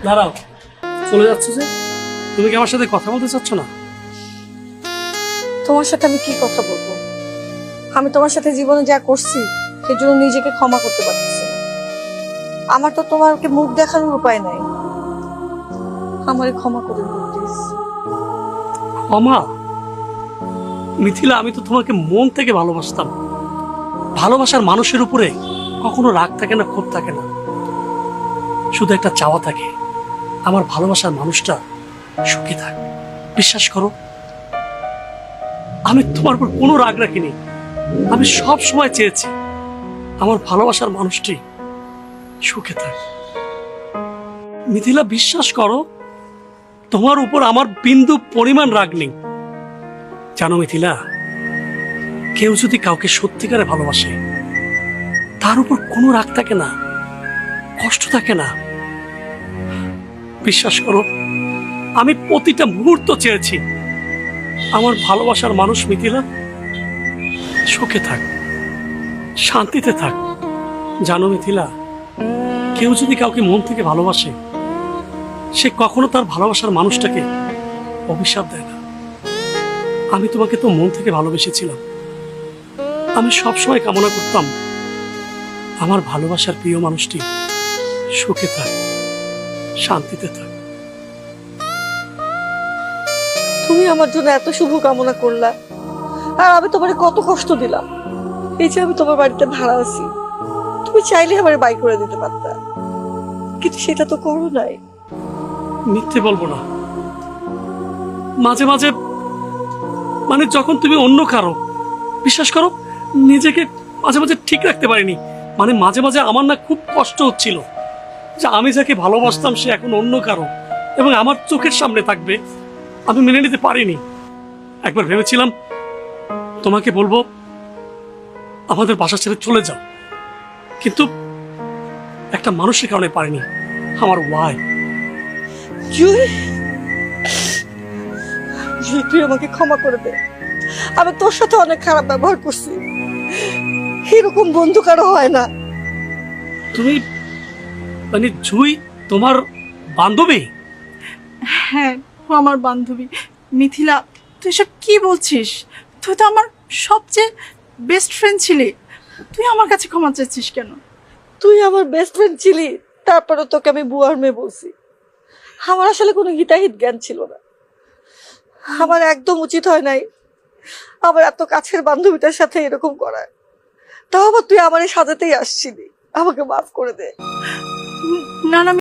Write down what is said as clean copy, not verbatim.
দাঁড়াও, চলে যাচ্ছ যে? তুমি কি আমার সাথে কথা বলতে চাচ্ছ না? তোমার সাথে আমি কি কথা বলবো? আমি তোমার সাথে জীবনে যা করছি সেই জন্য নিজেকে ক্ষমা করতে পারতেছি না। আমার তো তোমাকে মুখ দেখানোর উপায় নাই। আমারে ক্ষমা করে দিও প্লিজ। ক্ষমা? মিথিলা, আমি তো তোমাকে মন থেকে ভালোবাসতাম। ভালোবাসার মানুষের উপরে কখনো রাগ থাকে না, ক্ষোভ থাকে না, শুধু একটা চাওয়া থাকে, আমার ভালোবাসার মানুষটা সুখী থাক। বিশ্বাস করো, আমি তোমার উপর কোনো রাগ রাখিনি। আমি সব সময় চেয়েছি আমার ভালোবাসার মানুষটি সুখে থাক। মিথিলা, বিশ্বাস করো, তোমার উপর আমার বিন্দু পরিমাণ রাগ নেই। জানো মিথিলা, কেউ যদি কাউকে সত্যিকারে ভালোবাসে তার উপর কোনো রাগ থাকে না, কষ্ট থাকে না। বিশ্বাস করো, আমি প্রতিটা মুহূর্ত চেয়েছি আমার ভালোবাসার মানুষ মিথিলা সুখে থাক, শান্তিতে থাক। জানো মিথিলা, কেউ যদি কাউকে মন থেকে ভালোবাসে সে কখনো তার ভালোবাসার মানুষটাকে অভিশাপ দেয় না। আমি তোমাকে তো মন থেকে ভালোবেসেছিলাম। আমি সবসময় কামনা করতাম আমার ভালোবাসার প্রিয় মানুষটি সুখে থাক, শান্তিতে থাক। তুমি আমার জন্য এত শুভ কামনা করলা, আর আমি তোমার কত কষ্ট দিলাম। এই যে আমি তোমার বাড়িতে ভাড়া আছি, তুমি চাইলে আমার বাই করে দিতে পারতা, কিন্তু সেটা তো করো নাই। মিথ্যে বলবো না, মাঝে মাঝে মানে যখন তুমি অন্য কারো, বিশ্বাস করো, নিজেকে মাঝে মাঝে ঠিক রাখতে পারিনি। মানে মাঝে মাঝে আমার না খুব কষ্ট হচ্ছিল যে আমি যাকে ভালোবাসতাম সে এখন অন্য কারো এবং আমার চোখের সামনে থাকবে। আমি মেনে নিতে পারিনি। একবার ভেবেছিলাম তোমাকে বলবো আমাদের বাসা ছেড়ে চলে যাও, কিন্তু একটা মানুষের কারণে পারিনি, আমার ওয়াইফ। জুই, জুই, তুই আমাকে ক্ষমা করে দে। আমি তোর সাথে অনেক খারাপ ব্যবহার করছি, এরকম বন্ধু কারো হয় না। তুমি মানে জুই তোমার বান্ধবী? হ্যাঁ, ও আমার বান্ধবী। মিথিলা, তুই সব কি বলছিস? তুই তো আমার সবচেয়ে বেস্ট ফ্রেন্ড ছিলি। তুই আমার কাছে ক্ষমা চাচ্ছিস কেন? তুই আমার বেস্ট ফ্রেন্ড ছিলি, তারপরে তোকে আমি বুয়ার মেয়ে বলছি। আমার আসলে কোনো হিতাহিত জ্ঞান ছিল না। আমার একদম উচিত হয় নাই আমার এত কাছের বান্ধবীটার সাথে এরকম করা। তাও আবার তুই আমার সাজাতেই আসছিলি। আমাকে মাফ করে দে। না না